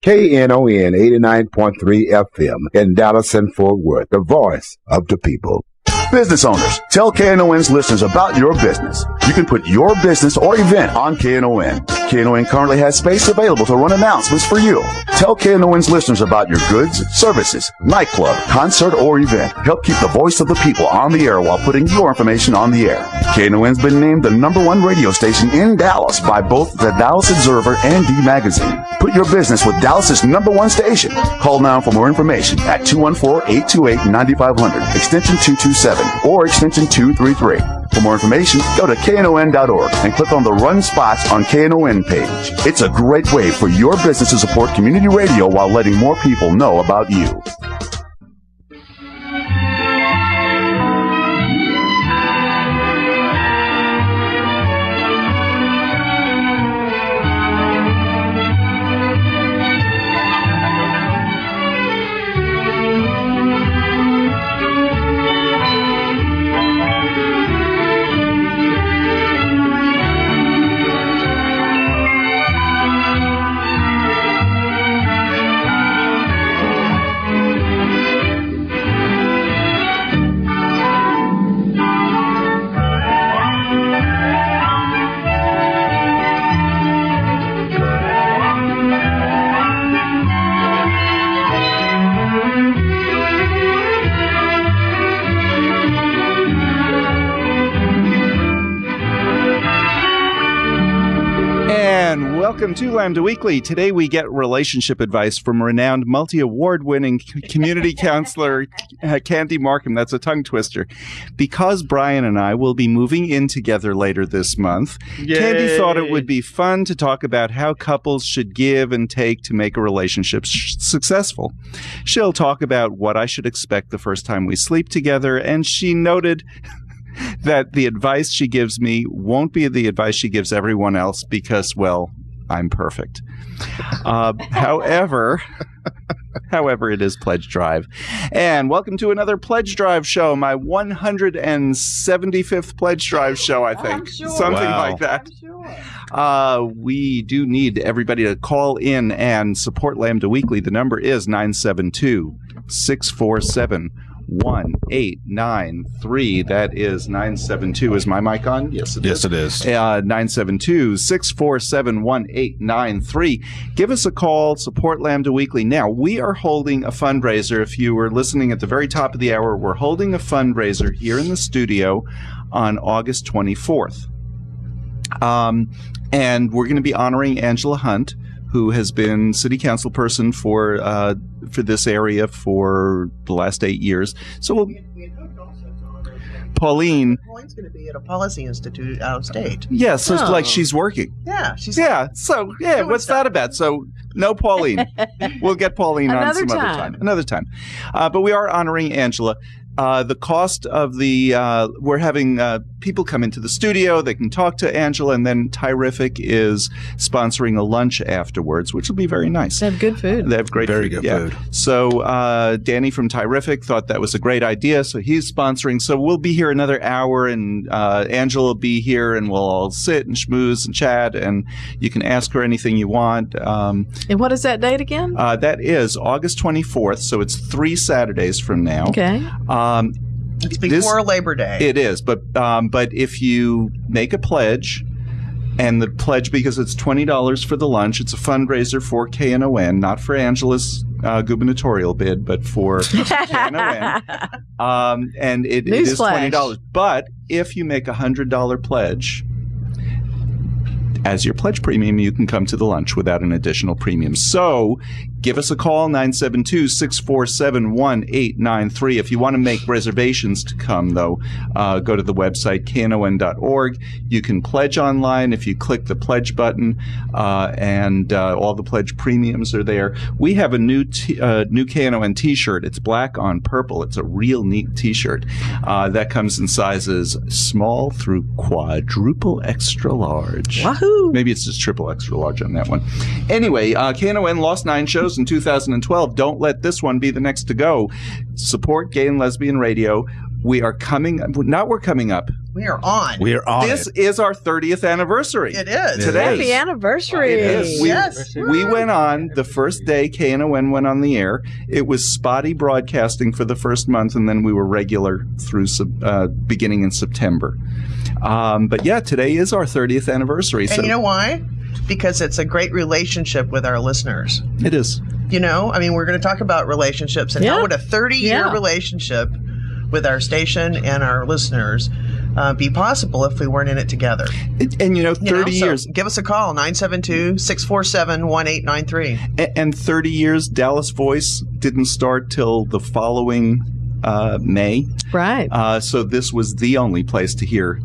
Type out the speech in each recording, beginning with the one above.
Knon 89.3 FM in Dallas and Fort Worth, the voice of the people. Business owners, tell KNON's listeners about your business. You can put your business or event on KNON. KNON currently has space available to run announcements for you. Tell KNON's listeners about your goods, services, nightclub, concert, or event. Help keep the voice of the people on the air while putting your information on the air. KNON's been named the #1 radio station in Dallas by both the Dallas Observer and D Magazine. Put your business with Dallas's #1 station. Call now for more information at 214-828-9500, extension 227, or extension 233. For more information, go to knon.org and click on the Run Spots on KNON page. It's a great way for your business to support community radio while letting more people know about you. Welcome to Lambda Weekly. Today we get relationship advice from renowned multi-award-winning community counselor Candy Marcum. That's a tongue twister. Because Brian and I will be moving in together later this month, Yay. Candy thought it would be fun to talk about how couples should give and take to make a relationship successful. She'll talk about what I should expect the first time we sleep together, and she noted that the advice she gives me won't be the advice she gives everyone else because, well, I'm perfect. However, it is Pledge Drive. And welcome to another Pledge Drive show, my 175th Pledge Drive show, I think. Sure. Something like that. I'm sure. We do need everybody to call in and support Lambda Weekly. The number is 972-647-1893. That is 972. Is my mic on? Yes, it is. Yes, it is. 972-647-1893. Give us a call. Support Lambda Weekly. Now, we are holding a fundraiser. If you were listening at the very top of the hour, we're holding a fundraiser here in the studio on August 24th. And we're going to be honoring Angela Hunt, who has been city council person for this area for the last 8 years. So Pauline's going to be at a policy institute out of state. Yeah, so it's like she's working. Yeah, she's So what's that about? So no Pauline. We'll get Pauline on some other time. Another time. But we are honoring Angela. The cost of we're having people come into the studio. They can talk to Angela, and then Terrific is sponsoring a lunch afterwards, which will be very nice. They have good food. They have great very good food. So Danny from Terrific thought that was a great idea, so he's sponsoring. So we'll be here another hour, and Angela will be here, and we'll all sit and schmooze and chat, and you can ask her anything you want. And what is that date again? That is August 24th, so it's 3 Saturdays from now. Okay. It's before Labor Day. It is, but if you make a pledge, and the pledge, because it's $20 for the lunch, it's a fundraiser for KNON, not for Angela's gubernatorial bid, but for KNON. And it is $20. But if you make a $100 pledge, as your pledge premium, you can come to the lunch without an additional premium. So give us a call, 972-647-1893. If you want to make reservations to come, though, go to the website, knon.org. You can pledge online if you click the pledge button, and all the pledge premiums are there. We have a new KNON T-shirt. It's black on purple. It's a real neat T-shirt. That comes in sizes small through quadruple extra large. Wahoo! Maybe it's just triple extra large on that one. Anyway, KNON lost 9 shows in 2012. Don't let this one be the next to go. Support gay and lesbian radio. We're coming up. We are on. We are on. This is our 30th anniversary. It is. Today. Happy anniversary. It is. Yes. We went on the first day KNON went on the air. It was spotty broadcasting for the first month, and then we were regular through beginning in September. But yeah, today is our 30th anniversary. And you know why? Because it's a great relationship with our listeners. It is. You know, I mean, we're going to talk about relationships and how would a 30-year relationship with our station and our listeners be possible if we weren't in it together. And 30 years. So give us a call, 972-647-1893. And 30 years, Dallas Voice didn't start till the following May. Right. So this was the only place to hear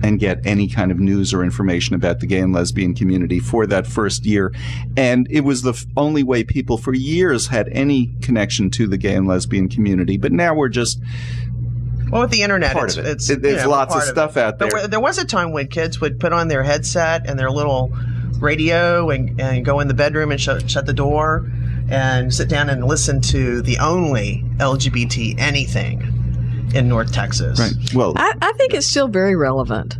and get any kind of news or information about the gay and lesbian community for that first year. And it was the only way people for years had any connection to the gay and lesbian community. But now we're just... Well, with the internet, part of it. There's lots of stuff out there. But there was a time when kids would put on their headset and their little radio and go in the bedroom and shut the door and sit down and listen to the only LGBT anything in North Texas. Right. Well, I think it's still very relevant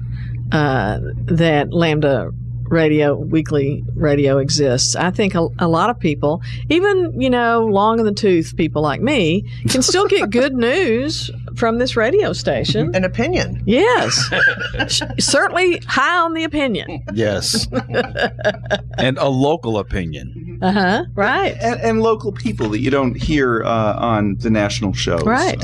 that Lambda Weekly radio exists. I think a lot of people, even, long in the tooth people like me, can still get good news from this radio station. An opinion. Yes. Certainly high on the opinion. Yes. And a local opinion. Uh-huh. Right. And local people that you don't hear on the national shows. Right.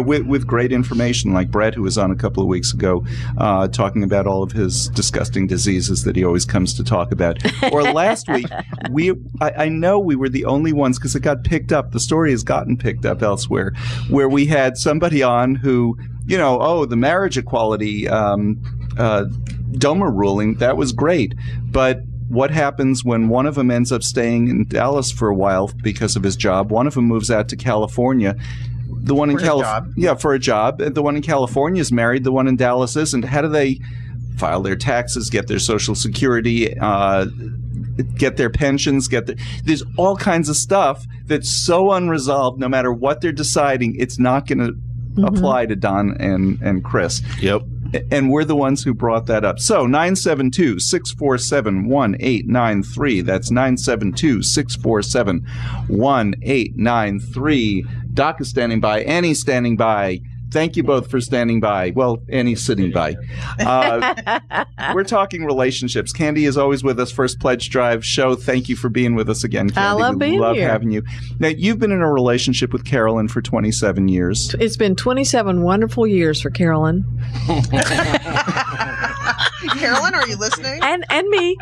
With great information, like Brett, who was on a couple of weeks ago, talking about all of his disgusting diseases that he always comes to talk about. Or last week, I know we were the only ones, because it got picked up. The story has gotten picked up elsewhere, where we had somebody on who, the marriage equality DOMA ruling, that was great. But what happens when one of them ends up staying in Dallas for a while because of his job? One of them moves out to California. The one in California, yeah, for a job. The one in California is married. The one in Dallas isn't. How do they file their taxes, get their Social Security, get their pensions, there's all kinds of stuff that's so unresolved. No matter what they're deciding, it's not going to apply to Don and Chris. Yep. And we're the ones who brought that up. So 972-647-1893. That's 972-647-1893. Doc is standing by. Annie's standing by. Thank you both for standing by. Well, Annie's sitting by. We're talking relationships. Candy is always with us. First Pledge Drive show. Thank you for being with us again, Candy. I love being here. We love having you. Now, you've been in a relationship with Carolyn for 27 years. It's been 27 wonderful years for Carolyn. Carolyn, are you listening? And me.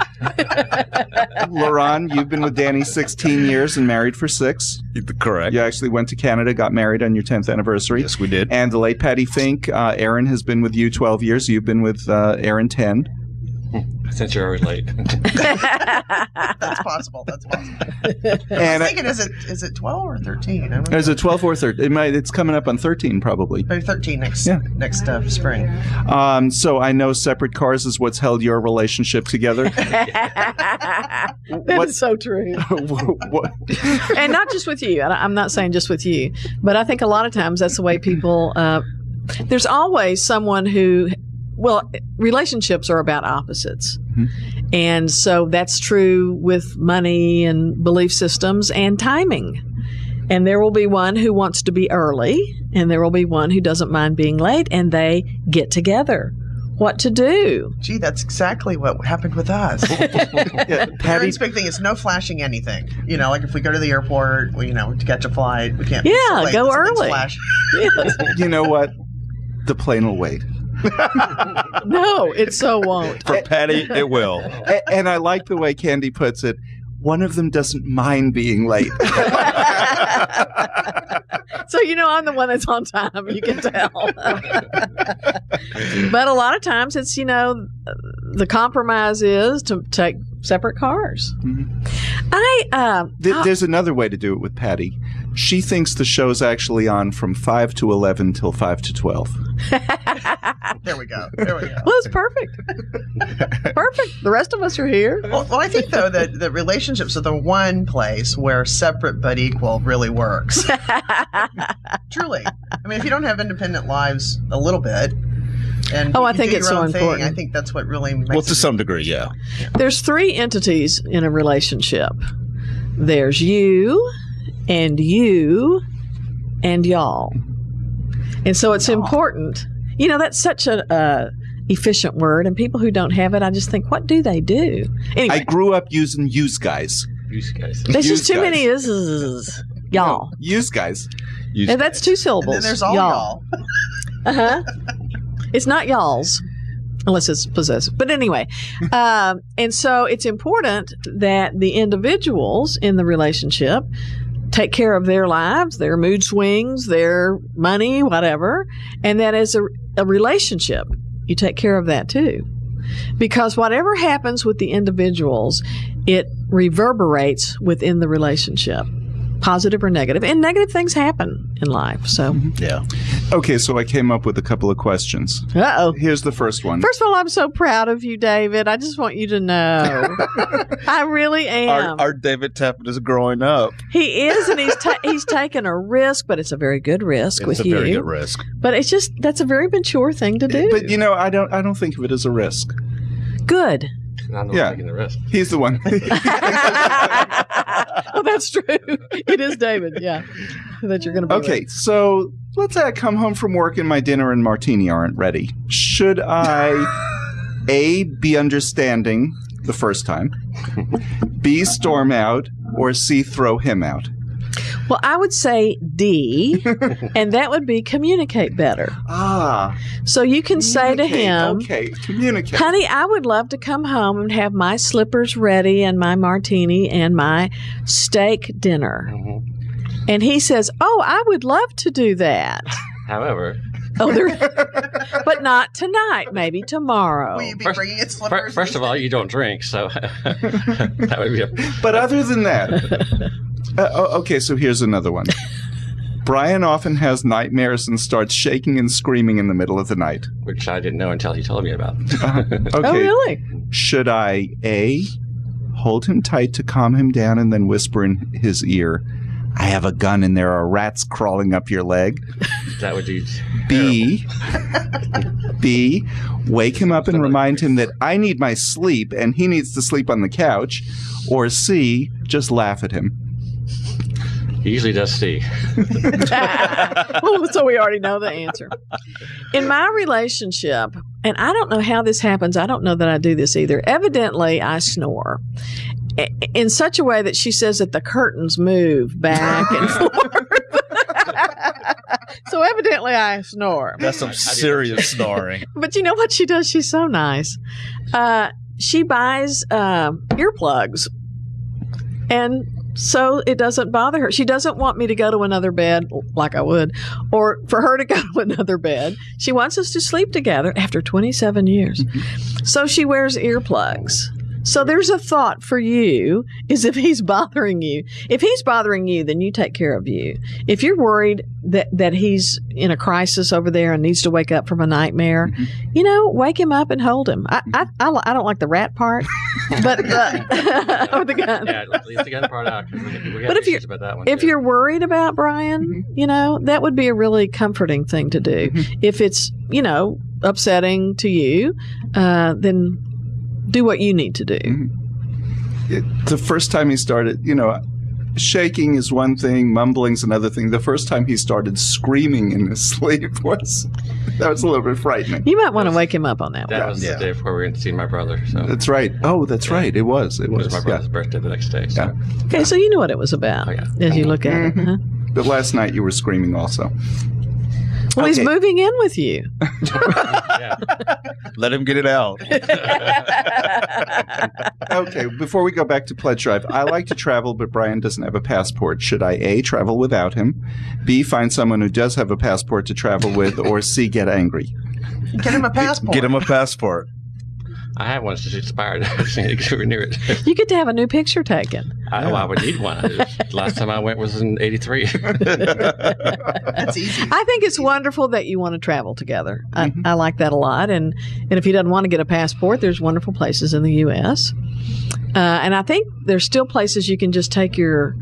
Lerone, you've been with Danny 16 years and married for 6. Correct. You actually went to Canada, got married on your 10th anniversary. Yes, we did. And the late Patti Fink, Aaron has been with you 12 years. You've been with Aaron 10. Since you're already late. That's possible. And I was thinking, is it 12 or 13? Is it 12 or 13? It's coming up on 13 probably. Maybe 13 next spring. So I know separate cars is what's held your relationship together. That's so true. And not just with you. I'm not saying just with you. But I think a lot of times that's the way people... there's always someone who... Well, relationships are about opposites. Mm-hmm. And so that's true with money and belief systems and timing. And there will be one who wants to be early, and there will be one who doesn't mind being late, and they get together. What to do? Gee, that's exactly what happened with us. Patty's big thing is no flashing anything. Like if we go to the airport, to catch a flight, we can't. Yeah, go early. Flash. Yes. You know what? The plane will wait. No, it so won't. For Patty, it will. And I like the way Candy puts it. One of them doesn't mind being late. So, I'm the one that's on time. You can tell. But a lot of times it's, the compromise is to take separate cars. Mm-hmm. There's another way to do it with Patty. She thinks the show's actually on from 5 to 11 till 5 to 12. There we go. Well, it's perfect. Perfect. The rest of us are here. Well, I think, though, that the relationships are the one place where separate but equal really works. Truly. I mean, if you don't have independent lives a little bit, And I you think do it's your so own thing. important. I think that's what really makes Well, to it. some degree, yeah. There's 3 entities in a relationship. There's you and y'all. And so it's important. You know, that's such a efficient word, and people who don't have it, I just think, what do they do? Anyway, I grew up using use guys. You guys. there's just too guys. many is y'all. Use guys. And that's 2 syllables. And then there's all y'all. Uh-huh. It's not y'all's, unless it's possessive. But anyway, and so it's important that the individuals in the relationship take care of their lives, their mood swings, their money, whatever, and that as a relationship, you take care of that too. Because whatever happens with the individuals, it reverberates within the relationship, positive or negative. And negative things happen in life. So, Yeah. Okay, so I came up with a couple of questions. uh-oh. Here's the first one. First of all, I'm so proud of you, David. I just want you to know. I really am. Our David Taffet is growing up. He is, and he's taken a risk, but it's a very good risk with It's a you. very good risk. But it's just, that's a very mature thing to do. But you know, I don't think of it as a risk. Good. I'm not Yeah. taking the risk. He's the one. Well, that's true. It is David, yeah, that you're going to be Okay, so let's say I come home from work and my dinner and martini aren't ready. Should I, A, be understanding the first time, B, storm out, or C, throw him out? with. Well, I would say D, and that would be communicate better. Ah. So you can say to him, Okay, communicate. honey, I would love to come home and have my slippers ready and my martini and my steak dinner. And he says, oh, I would love to do that. However, But not tonight, maybe tomorrow. Will you be bringing it slippers? first of all, you don't drink, so that would be a... But other than that, okay, so here's another one. Brian often has nightmares and starts shaking and screaming in the middle of the night. Which I didn't know until he told me about. Okay. Oh, really? Should I, A, hold him tight to calm him down and then whisper in his ear, I have a gun and there are rats crawling up your leg? That would be B, wake him up and remind him that I need my sleep and he needs to sleep on the couch? Or C, just laugh at him? He usually does see. So we already know the answer. In my relationship, and I don't know how this happens, I don't know that I do this either. Evidently, I snore in such a way that she says that the curtains move back and forth. So evidently, I snore. That's some serious snoring. But you know what she does? She's so nice. She buys earplugs. And so it doesn't bother her. She doesn't want me to go to another bed like I would, or for her to go to another bed. She wants us to sleep together after 27 years. So she wears earplugs. So there's a thought for you, is if he's bothering you. If he's bothering you, then you take care of you. If you're worried that he's in a crisis over there and needs to wake up from a nightmare, you know, wake him up and hold him. I don't like the rat part, but or the gun. Yeah, leave the gun part out. We But if you're worried about Brian, you know, that would be a really comforting thing to do. If it's, you know, upsetting to you, then do what you need to do. The first time he started, you know, shaking is one thing, mumbling's another thing. The first time he started screaming in his sleep was a little bit frightening. You might want to wake him up on that one. That was the day before we went to see my brother. So That's right. Oh, that's right. It was. it was my brother's birthday the next day. So. Yeah. Okay, so you knew what it was about as you look at it. Huh? But last night you were screaming also. Well, he's Okay. moving in with you. Yeah. Let him get it out. Okay, before we go back to Pledge Drive, I like to travel, but Brian doesn't have a passport. Should I A, travel without him, B, find someone who does have a passport to travel with, or C, get angry? Get him a passport. Get him a passport. I have one since it expired. I just need to renew it. You get to have a new picture taken. I would need one. Last time I went was in '83. That's easy. I think it's wonderful that you want to travel together. I like that a lot. And if he doesn't want to get a passport, there's wonderful places in the U.S. And I think there's still places you can just take your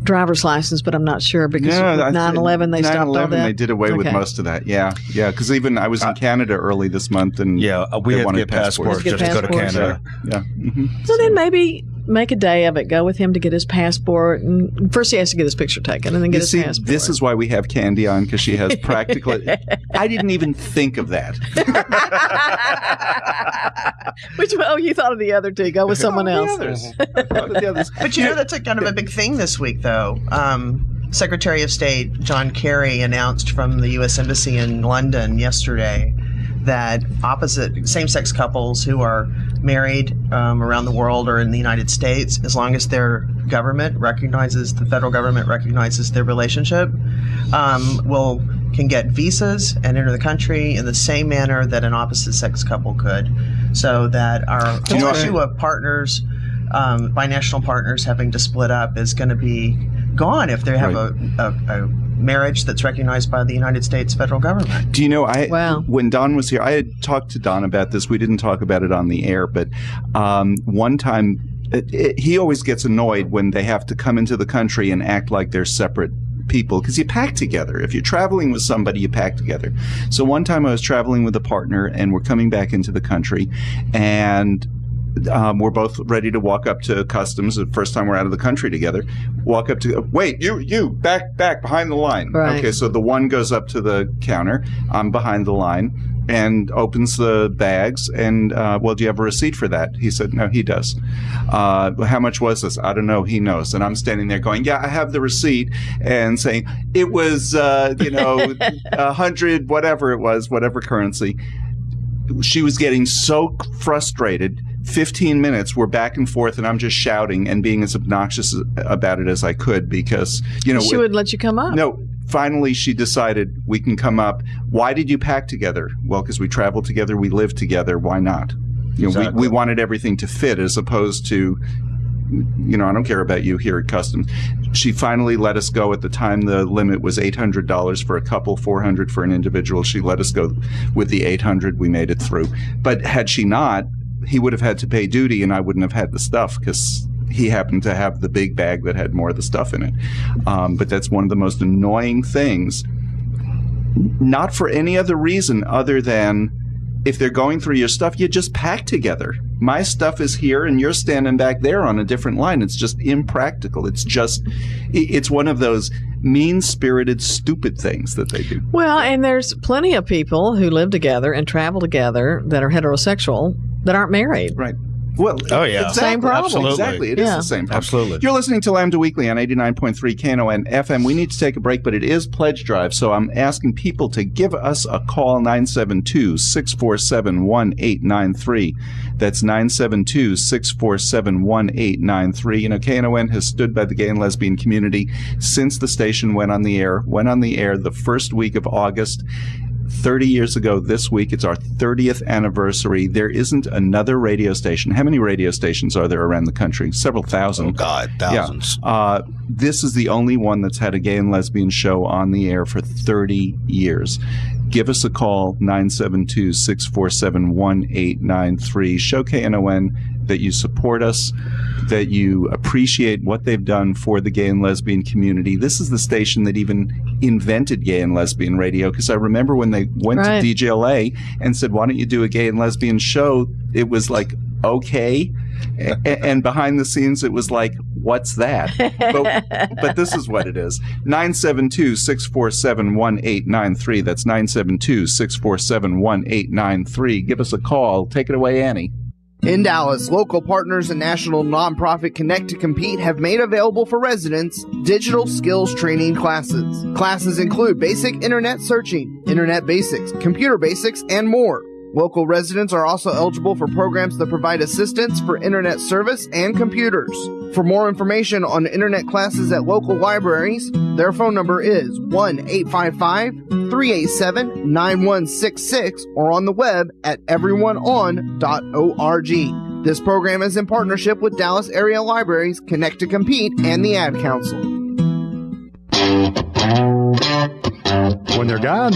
driver's license, but I'm not sure because with 9/11 they stopped all that. They did away with most of that. Yeah. Because even I was in Canada early this month, and we had to get passports just to go to Canada. Yeah. Mm-hmm. So then maybe make a day of it. Go with him to get his passport, and first he has to get his picture taken, and then get his passport. This is why we have Candy on, because she has practical. I didn't even think of that. You thought of the other two. Go with someone else. The others. But that's a kind of a big thing this week, though. Secretary of State John Kerry announced from the U.S. Embassy in London yesterday that same-sex couples who are married around the world or in the United States, as long as the federal government recognizes their relationship, can get visas and enter the country in the same manner that an opposite-sex couple could. So that our issue of partners, binational partners having to split up is going to be gone if they have a marriage that's recognized by the United States federal government. Do you know, when Don was here, I had talked to Don about this. We didn't talk about it on the air, but one time he always gets annoyed when they have to come into the country and act like they're separate people, because you pack together. If you're traveling with somebody, you pack together. So one time I was traveling with a partner, and we're coming back into the country, and we're both ready to walk up to customs. The first time we're out of the country together, walk up to, wait, you back behind the line. Right. Okay, so the one goes up to the counter. I'm behind the line and opens the bags. And do you have a receipt for that? He said, no, he does. How much was this? I don't know. He knows. And I'm standing there going, yeah, I have the receipt, and saying it was 100, whatever it was, whatever currency. She was getting so frustrated. 15 minutes, we're back and forth, and I'm just shouting and being as obnoxious about it as I could, because, she wouldn't let you come up. No. Finally, she decided we can come up. Why did you pack together? Well, because we travel together, we live together. Why not? Exactly. We wanted everything to fit, as opposed to, I don't care about you here at customs. She finally let us go. At the time, the limit was $800 for a couple, $400 for an individual. She let us go with the $800. We made it through. But had she not, he would have had to pay duty, and I wouldn't have had the stuff, because he happened to have the big bag that had more of the stuff in it. But that's one of the most annoying things, not for any other reason other than if they're going through your stuff, you just pack together. My stuff is here, and you're standing back there on a different line. It's just impractical. It's one of those mean-spirited, stupid things that they do. Well, and there's plenty of people who live together and travel together that are heterosexual that aren't married. Right. Well, exactly. Same problem. Absolutely. Exactly. It is the same problem. Absolutely. You're listening to Lambda Weekly on 89.3 Knon FM. We need to take a break, but it is Pledge Drive, so I'm asking people to give us a call, 972-647-1893. That's 972-647-1893. Knon has stood by the gay and lesbian community since the station went on the air the first week of August. 30 years ago this week. It's our 30th anniversary. There isn't another radio station. How many radio stations are there around the country? Several thousand. Oh, God, thousands. Yeah. This is the only one that's had a gay and lesbian show on the air for 30 years. Give us a call, 972-647-1893. Show KNON that you support us, that you appreciate what they've done for the gay and lesbian community. This is the station that even invented gay and lesbian radio, because I remember when they went to DJLA and said, why don't you do a gay and lesbian show? It was like, okay. And behind the scenes, it was like, what's that? But this is what it is. 972-647-1893. That's 972-647-1893. Give us a call. Take it away, Annie. In Dallas, local partners and national nonprofit Connect to Compete have made available for residents digital skills training classes. Classes include basic internet searching, internet basics, computer basics, and more. Local residents are also eligible for programs that provide assistance for internet service and computers. For more information on internet classes at local libraries, their phone number is 1-855-387-9166 or on the web at everyoneon.org. This program is in partnership with Dallas Area Libraries, Connect to Compete, and the Ad Council. When they're gone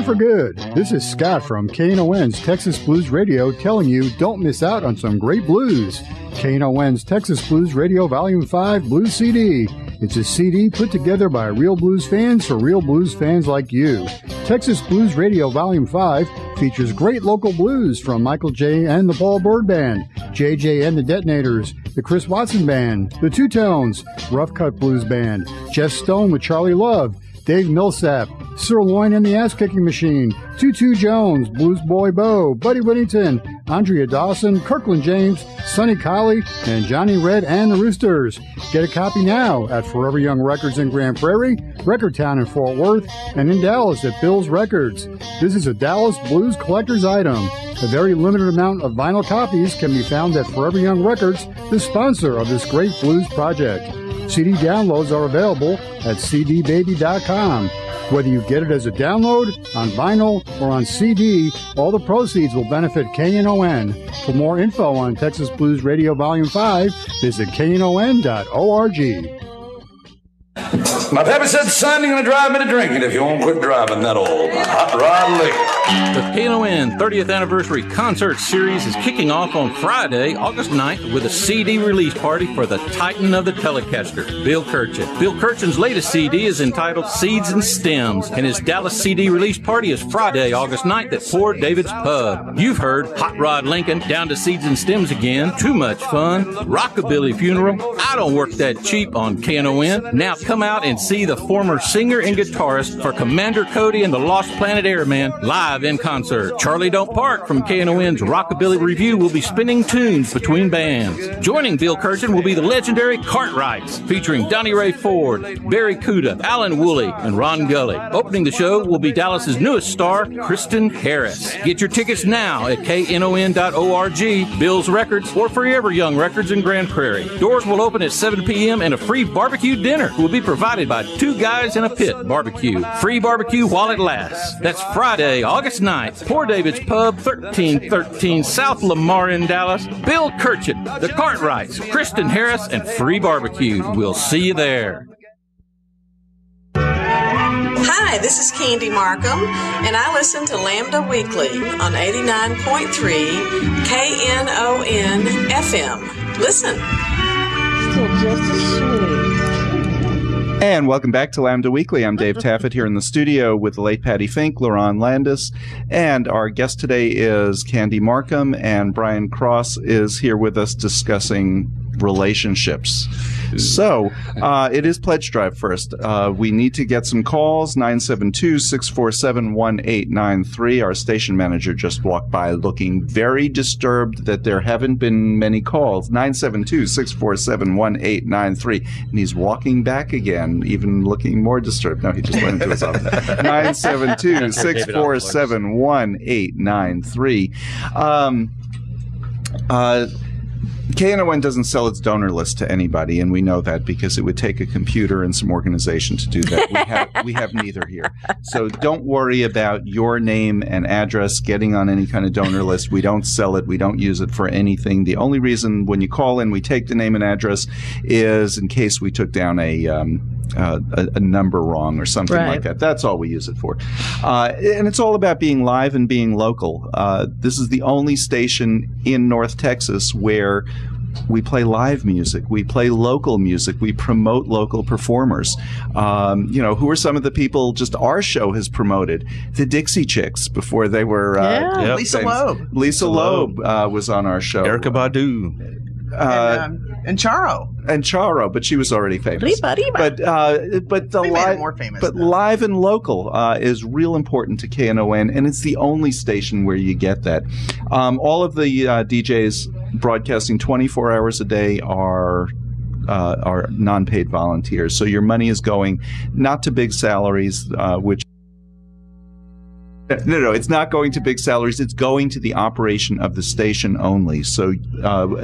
for good. This is Scott from KNON's Texas Blues Radio telling you don't miss out on some great blues. KNON's Texas Blues Radio Volume 5 Blues CD. It's a CD put together by real blues fans for real blues fans like you. Texas Blues Radio Volume 5 features great local blues from Michael J. and the Paul Byrd Band, JJ and the Detonators, the Chris Watson Band, the Two Tones, Rough Cut Blues Band, Jeff Stone with Charlie Love, Dave Millsap, Sirloin and the Ass Kicking Machine, Tutu Jones, Blues Boy Bo, Buddy Whittington, Andrea Dawson, Kirkland James, Sonny Colley, and Johnny Red and the Roosters. Get a copy now at Forever Young Records in Grand Prairie, Record Town in Fort Worth, and in Dallas at Bill's Records. This is a Dallas Blues collector's item. A very limited amount of vinyl copies can be found at Forever Young Records, the sponsor of this great blues project. CD downloads are available at cdbaby.com. Whether you get it as a download, on vinyl, or on CD, all the proceeds will benefit KNON. For more info on Texas Blues Radio Volume 5, visit knon.org. My pappy said, son, you're going to drive me to drinking if you won't quit driving that old hot rod liquor. The KNON 30th Anniversary Concert Series is kicking off on Friday, August 9th, with a CD release party for the Titan of the Telecaster, Bill Kirchen. Bill Kirchen's latest CD is entitled Seeds and Stems, and his Dallas CD release party is Friday, August 9th at Poor David's Pub. You've heard Hot Rod Lincoln, Down to Seeds and Stems Again, Too Much Fun, Rockabilly Funeral, I Don't Work That Cheap on KNON. Now come out and see the former singer and guitarist for Commander Cody and the Lost Planet Airman live in concert. Charlie Don't Park from KNON's Rockabilly Review will be spinning tunes between bands. Joining Bill Kirchen will be the legendary Cartwrights, featuring Donnie Ray Ford, Barry Cuda, Alan Woolley, and Ron Gully. Opening the show will be Dallas's newest star, Kristen Harris. Get your tickets now at knon.org, Bill's Records, or Forever Young Records in Grand Prairie. Doors will open at 7 p.m. and a free barbecue dinner will be provided by Two Guys in a Pit Barbecue. Free barbecue while it lasts. That's Friday, August 9th. Poor David's Pub, 1313 South Lamar in Dallas. Bill Kirchen, the Cartwrights, Kristen Harris, and free barbecue. We'll see you there. Hi, this is Candy Marcum, and I listen to Lambda Weekly on 89.3 KNON FM. Listen. Still just as sweet. And welcome back to Lambda Weekly. I'm Dave Taffet here in the studio with the late Patti Fink, Lerone Landis, and our guest today is Candy Marcum, and Brian Cross is here with us discussing relationships. So it is Pledge Drive first. We need to get some calls. 972-647-1893. Our station manager just walked by looking very disturbed that there haven't been many calls. 972-647-1893. And he's walking back again, even looking more disturbed. No, he just went into his office. 972-647-1893. KNON doesn't sell its donor list to anybody, and we know that because it would take a computer and some organization to do that. We have neither here. So don't worry about your name and address getting on any kind of donor list. We don't sell it. We don't use it for anything. The only reason when you call in we take the name and address is in case we took down a number wrong or something like that. That's all we use it for. And it's all about being live and being local. This is the only station in North Texas where we play live music. We play local music. We promote local performers. Who are some of the people just our show has promoted? The Dixie Chicks before they were Lisa Loeb. Lisa Loeb was on our show. Erykah Badu. And Charo. And Charo, but she was already famous. Reba. But the We made her more famous. But live and local is real important to KNON, and it's the only station where you get that. All of the DJs broadcasting 24 hours a day are non-paid volunteers. So your money is going not to big salaries, which No, it's not going to big salaries. It's going to the operation of the station only. So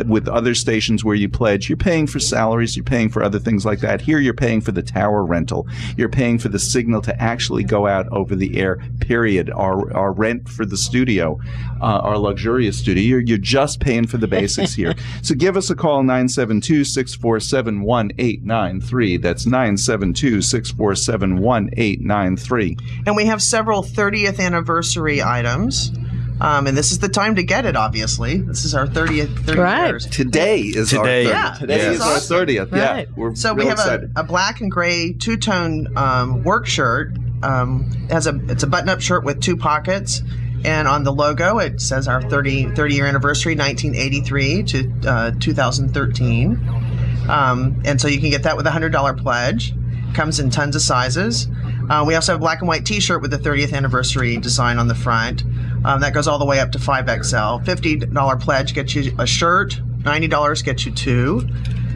with other stations where you pledge, you're paying for salaries, you're paying for other things like that. Here you're paying for the tower rental. You're paying for the signal to actually go out over the air, period. Our rent for the studio, our luxurious studio, you're just paying for the basics here. So give us a call, 972-647-1893. That's 972-647-1893. And we have several 30th anniversary items And this is the time to get it, obviously. This is our 30th years. Today is our 30th. Yeah, Today is our 30th. Right. Yeah. We're So real we have excited. a black and gray two-tone work shirt. It's a button-up shirt with 2 pockets. And on the logo, it says our 30-year anniversary, 1983 to 2013. And so you can get that with a $100 pledge. Comes in tons of sizes. We also have a black and white T-shirt with the 30th anniversary design on the front. That goes all the way up to 5XL. $50 pledge gets you a shirt. $90 gets you 2.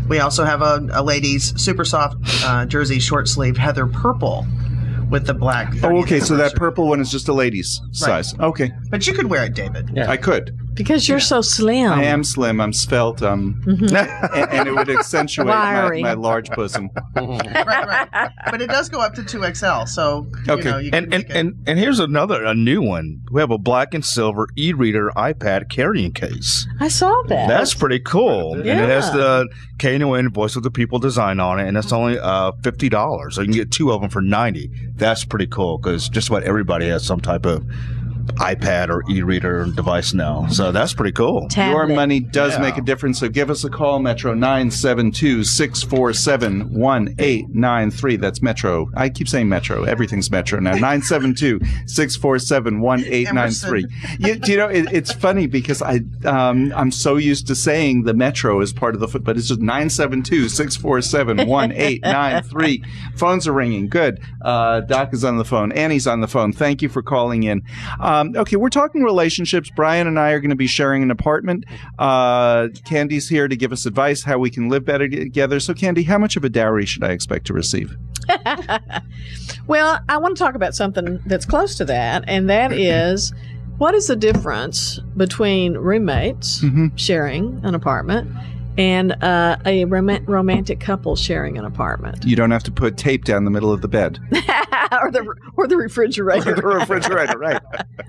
We also have a ladies' super soft jersey short sleeve heather purple with the black. Oh, okay. So that purple one is just a ladies' size. Okay. But you could wear it, David. I could. Because you're so slim. I am slim. I'm svelte. And it would accentuate my large bosom. right. But it does go up to 2XL. So Okay. you can make it. And here's a new one. We have a black and silver e-reader iPad carrying case. I saw that. That's pretty cool. Yeah. And it has the Knon Voice of the People design on it, and it's only $50. So you can get 2 of them for $90. That's pretty cool because just about everybody has some type of iPad or e-reader device now. So that's pretty cool. Your money does make a difference. So give us a call, Metro 972-647-1893. That's Metro. I keep saying Metro. Everything's Metro now. 972-647-1893. It's funny because I'm so used to saying the Metro is part of the foot, but it's just 972-647-1893. Phones are ringing. Good. Doc is on the phone. Annie's on the phone. Thank you for calling in. Okay, we're talking relationships. Brian and I are going to be sharing an apartment. Candy's here to give us advice how we can live better together. So, Candy, how much of a dowry should I expect to receive? Well, I want to talk about something that's close to that, and that is, what is the difference between roommates sharing an apartment and a romantic couple sharing an apartment? You don't have to put tape down the middle of the bed. or the refrigerator. The refrigerator, right.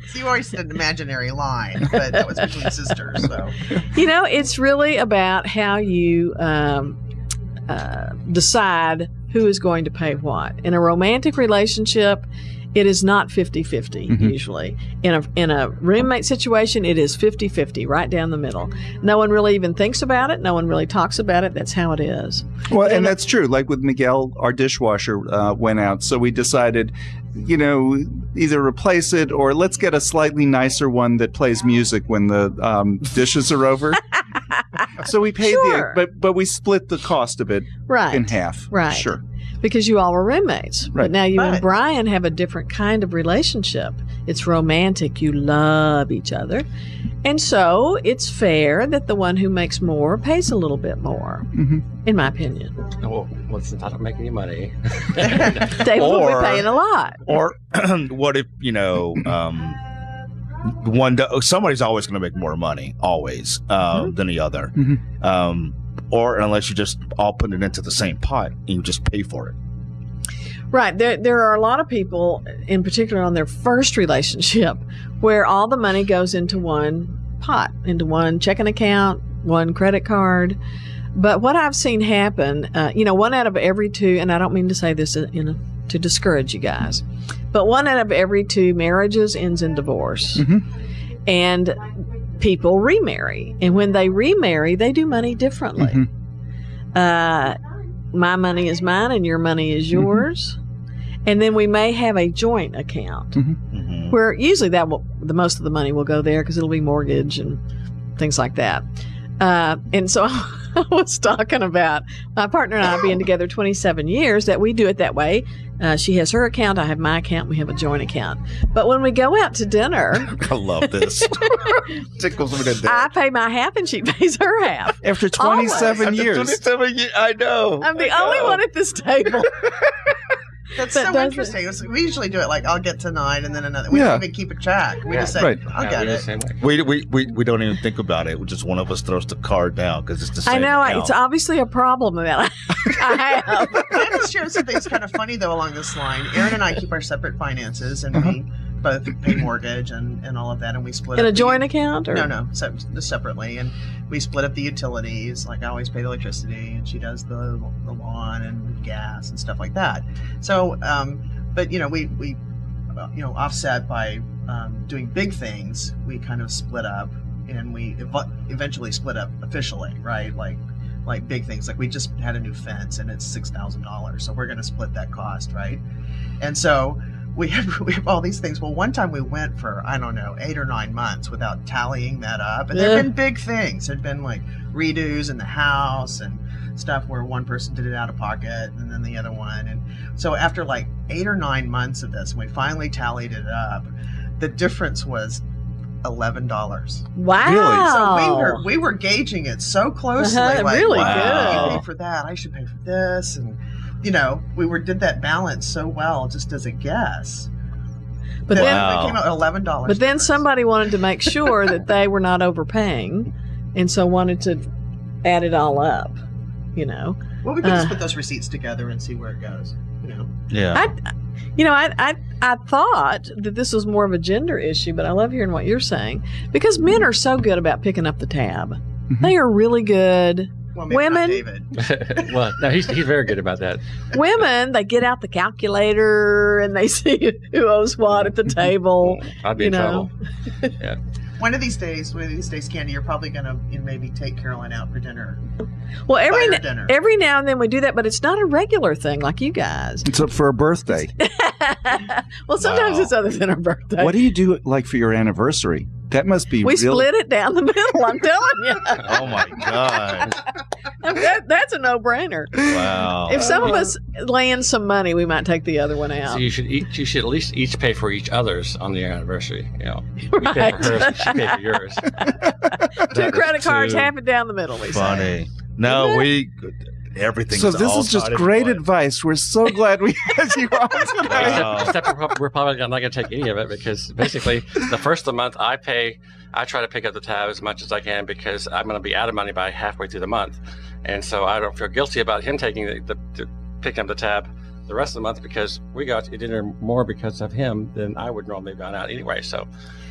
So you always said an imaginary line, but that was between sisters. So it's really about how you decide who is going to pay what. In a romantic relationship, it is not 50-50 usually. In a roommate situation, it is 50-50, right down the middle. No one really even thinks about it. No one really talks about it. That's how it is. Well, and that's true. Like with Miguel, our dishwasher went out. So we decided, either replace it or let's get a slightly nicer one that plays music when the dishes are over. So we paid but we split the cost of it in half. Right. Sure. Because you all were roommates. Right. But now you and Brian have a different kind of relationship. It's romantic. You love each other. And so it's fair that the one who makes more pays a little bit more, in my opinion. Well, what's the thought of making any money? They will be paying a lot. Or what if, somebody's always going to make more money, always, than the other. Or unless you just all put it into the same pot and you just pay for it. Right. There are a lot of people, in particular on their first relationship, where all the money goes into one pot, into one checking account, one credit card. But what I've seen happen, 1 out of every 2, and I don't mean to say this to discourage you guys, but 1 out of every 2 marriages ends in divorce. And people remarry. And when they remarry, they do money differently. My money is mine and your money is yours. And then we may have a joint account where usually the most of the money will go there because it'll be mortgage and things like that. And so I was talking about my partner and I being together 27 years, that we do it that way. She has her account, I have my account, we have a joint account. But when we go out to dinner, I love this. Tickles me to death. I pay my half and she pays her half. After 27 years. After 27 years, I know. I'm the only one at this table. That's so interesting. We usually do it like, I'll get to 9 and then another. We don't even keep a track. We just say, I'll get it. We don't even think about it. Just one of us throws the card down because it's the same I know. account. It's obviously a problem that I have. I have to share something that's kind of funny, though, along this line. Aaron and I keep our separate finances, and we both pay mortgage and all of that, and we split in up a joint account? Or? No, separately. And we split up the utilities. Like, I always pay the electricity, and she does the lawn and gas and stuff like that. So, but, we offset by doing big things, we kind of split up, and we eventually split up officially, right? Like big things, like we just had a new fence and it's $6,000, so we're going to split that cost, right? And so we have all these things. Well, one time we went for, I don't know, 8 or 9 months without tallying that up, and there'd been big things. There'd been like redos in the house and stuff where one person did it out of pocket and then the other one. And so after like 8 or 9 months of this, and we finally tallied it up, the difference was $11. Wow! So we were gauging it so closely, like, really wow, good. you pay for that, I should pay for this, and did that balance so well, just as a guess. But then it came out $11. But then somebody wanted to make sure that they were not overpaying, and so wanted to add it all up. Well, we could just put those receipts together and see where it goes. Yeah. I thought that this was more of a gender issue, but I love hearing what you're saying, because men are so good about picking up the tab. Mm-hmm. They are really good. Well, maybe women, not David. Well, no, he's very good about that. Women, they get out the calculator and they see who owes what at the table. I'd be in trouble. Yeah. One of these days, Candy, you're probably going to maybe take Caroline out for dinner. Well, every now and then we do that, but it's not a regular thing like you guys. It's up for a birthday. Well, sometimes it's other than our birthday. What do you do like for your anniversary? That must be we split it down the middle, I'm telling you. Oh, my God. That's a no-brainer. Wow. If some of us land some money, we might take the other one out. So you should at least each pay for each other's on the anniversary. You Right. pay for hers, she pay for yours. 2 credit cards, half it down the middle, we Funny. say. No, everything's So this is just great advice. We're so glad we had you on tonight. Except we're probably not going to take any of it, because basically the first of the month I try to pick up the tab as much as I can, because I'm going to be out of money by halfway through the month. And so I don't feel guilty about him taking picking up the tab the rest of the month, because we got to dinner more because of him than I would normally have gone out anyway. So,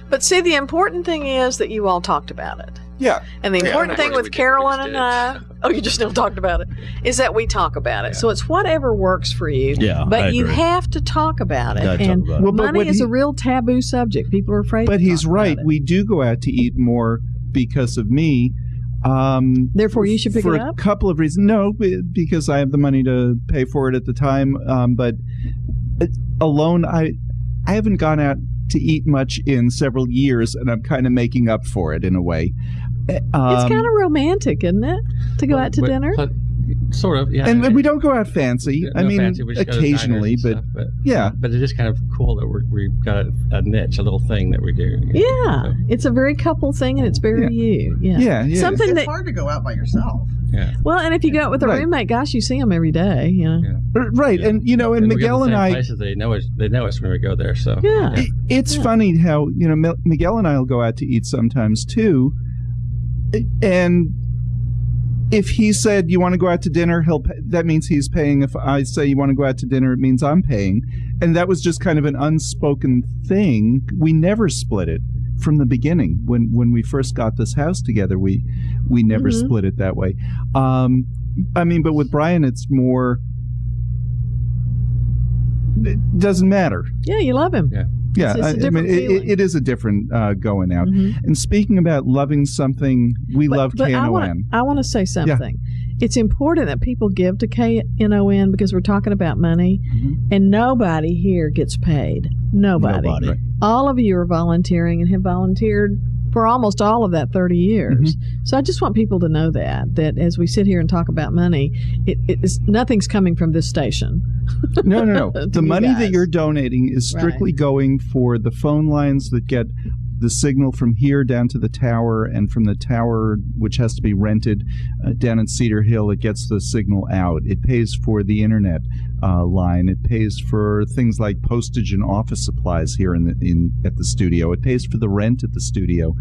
but see, the important thing is that you all talked about it. Yeah. And the important thing with Carolyn and I, you just now talked about it, is that we talk about it. Yeah. So it's whatever works for you. Yeah, but you have to talk about it. And money is a real taboo subject. People are afraid. But he's right. We do go out to eat more because of me. Therefore, you should pick it up? For a couple of reasons. No, because I have the money to pay for it at the time. But alone, I haven't gone out to eat much in several years, and I'm kind of making up for it in a way. It's kind of romantic, isn't it, to go out to dinner? Sort of, yeah. And we don't go out fancy. I mean, fancy. Occasionally, but yeah. But it is kind of cool that we've got a niche, a little thing that we do. Yeah, it's a very couple thing, and it's very you. Yeah. Something it's hard to go out by yourself. Yeah. Well, and if you go out with a roommate, gosh, you see them every day. Right, and and Miguel and I, places, they know us when we go there. So it's funny how Miguel and I will go out to eat sometimes too, and if he said you want to go out to dinner, that means he's paying. If I say you want to go out to dinner, it means I'm paying, and that was just kind of an unspoken thing. We never split it from the beginning. When we first got this house together, we never split it that way. I mean, but with Brian, it's more. It doesn't matter. Yeah, you love him. Yeah, I mean, it is a different going out. And speaking about loving something, we love KNON. I want to say something. Yeah. It's important that people give to KNON because we're talking about money, and nobody here gets paid. Nobody. Right. All of you are volunteering and have volunteered for almost all of that 30 years. So I just want people to know that as we sit here and talk about money, nothing's coming from this station. No. The money that you're donating is strictly going for the phone lines that get the signal from here down to the tower, and from the tower, which has to be rented down in Cedar Hill, it gets the signal out. It pays for the internet line. It pays for things like postage and office supplies here at the studio. It pays for the rent at the studio.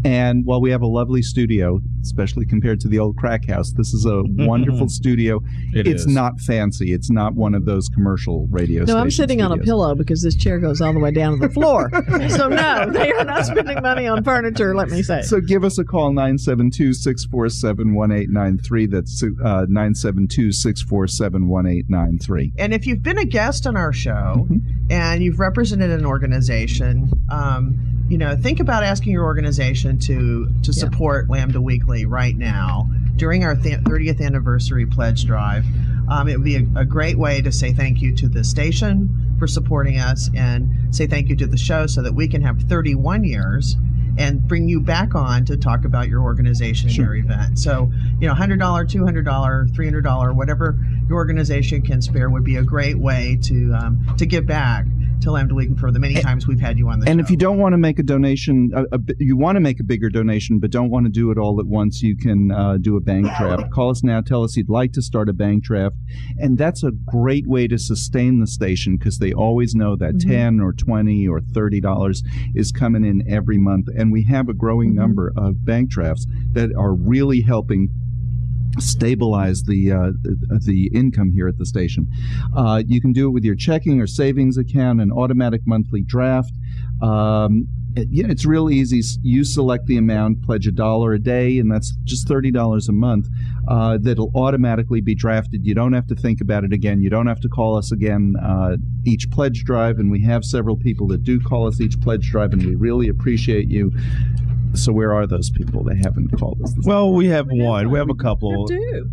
And while we have a lovely studio, especially compared to the old crack house, this is a wonderful studio. It's not fancy. It's not one of those commercial radio stations. No, I'm sitting on a pillow because this chair goes all the way down to the floor. So no, they are not spending money on furniture, let me say. So give us a call, 972-647-1893. That's 972-647-1893. exciting. And if you've been a guest on our show and you've represented an organization, think about asking your organization to support Lambda Weekly right now during our 30th anniversary pledge drive. It would be a great way to say thank you to the station for supporting us and say thank you to the show so that we can have 31 years and bring you back on to talk about your organization and your event. So, $100, $200, $300, whatever your organization can spare would be a great way to give back to Lambda Weekly for the many times we've had you on the show. And if you don't want to make a donation, you want to make a bigger donation, but don't want to do it all at once, you can do a bank draft. Call us now. Tell us you'd like to start a bank draft. And that's a great way to sustain the station because they always know that $10 or $20 or $30 is coming in every month. And we have a growing number of bank drafts that are really helping stabilize the income here at the station. You can do it with your checking or savings account, an automatic monthly draft. It's real easy. You select the amount, pledge $1 a day, and that's just $30 a month. That'll automatically be drafted. You don't have to think about it again. You don't have to call us again each pledge drive, and we have several people that do call us each pledge drive, and we really appreciate you. So where are those people? They haven't called us. Well, we have one. We have a couple.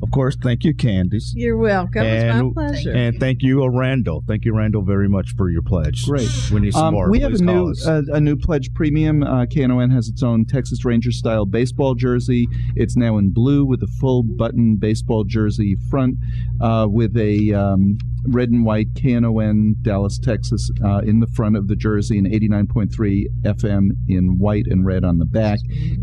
Of course, thank you, Candice. You're welcome. It's my pleasure. And thank you, Randall. Thank you, Randall, very much for your pledge. Great. We need some more. We have a new pledge premium. KNON has its own Texas Rangers style baseball jersey. It's now in blue with a full button baseball jersey front with a red and white KNON Dallas, Texas in the front of the jersey and 89.3 FM in white and red on the back.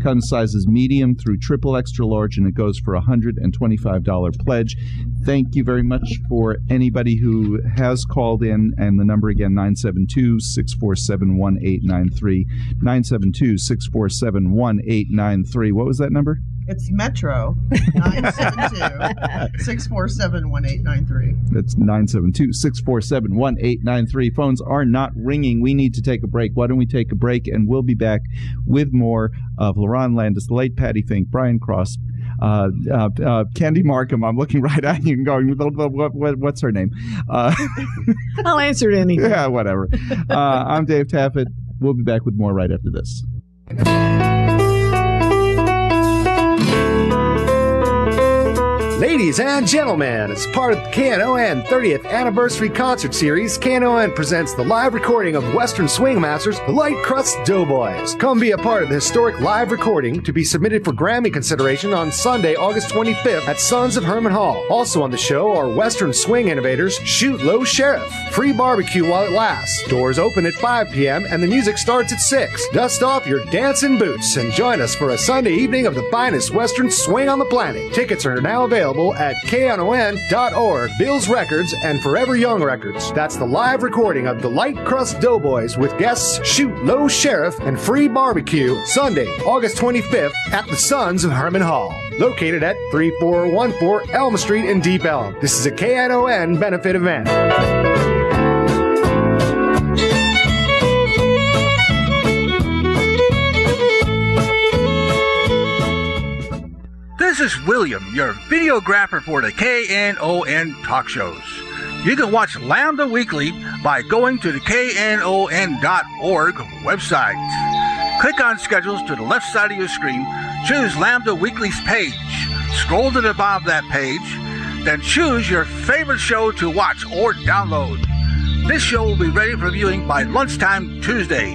Comes sizes medium through triple extra large, and it goes for a $125 pledge. Thank you very much for anybody who has called in, and the number again, 972-647-1893. 972-647-1893. What was that number? It's Metro, 972-647-1893. That's 972-647-1893. Phones are not ringing. We need to take a break. Why don't we take a break, and we'll be back with more of Lerone Landis, the late Patti Fink, Brian Cross, Candy Marcum. I'm looking right at you and going, what's her name? I'll answer it anything. Yeah, whatever. I'm Dave Taffet. We'll be back with more right after this. Ladies and gentlemen, as part of the KNON 30th Anniversary Concert Series, KNON presents the live recording of Western Swing Masters, the Light Crust Doughboys. Come be a part of the historic live recording to be submitted for Grammy consideration on Sunday, August 25th at Sons of Herman Hall. Also on the show are Western Swing innovators Shoot Low Sheriff. Free barbecue while it lasts. Doors open at 5 p.m. and the music starts at 6. Dust off your dancing boots and join us for a Sunday evening of the finest Western swing on the planet. Tickets are now available at KNON.org, Bill's Records, and Forever Young Records. That's the live recording of the Light Crust Doughboys with guests Shoot Low Sheriff and free barbecue Sunday, August 25th at the Sons of Herman Hall, located at 3414 Elm Street in Deep Elm. This is a KNON benefit event. This is William, your videographer for the KNON talk shows. You can watch Lambda Weekly by going to the KNON.org website. Click on schedules to the left side of your screen, choose Lambda Weekly's page, scroll to the bottom of that page, then choose your favorite show to watch or download. This show will be ready for viewing by lunchtime Tuesday.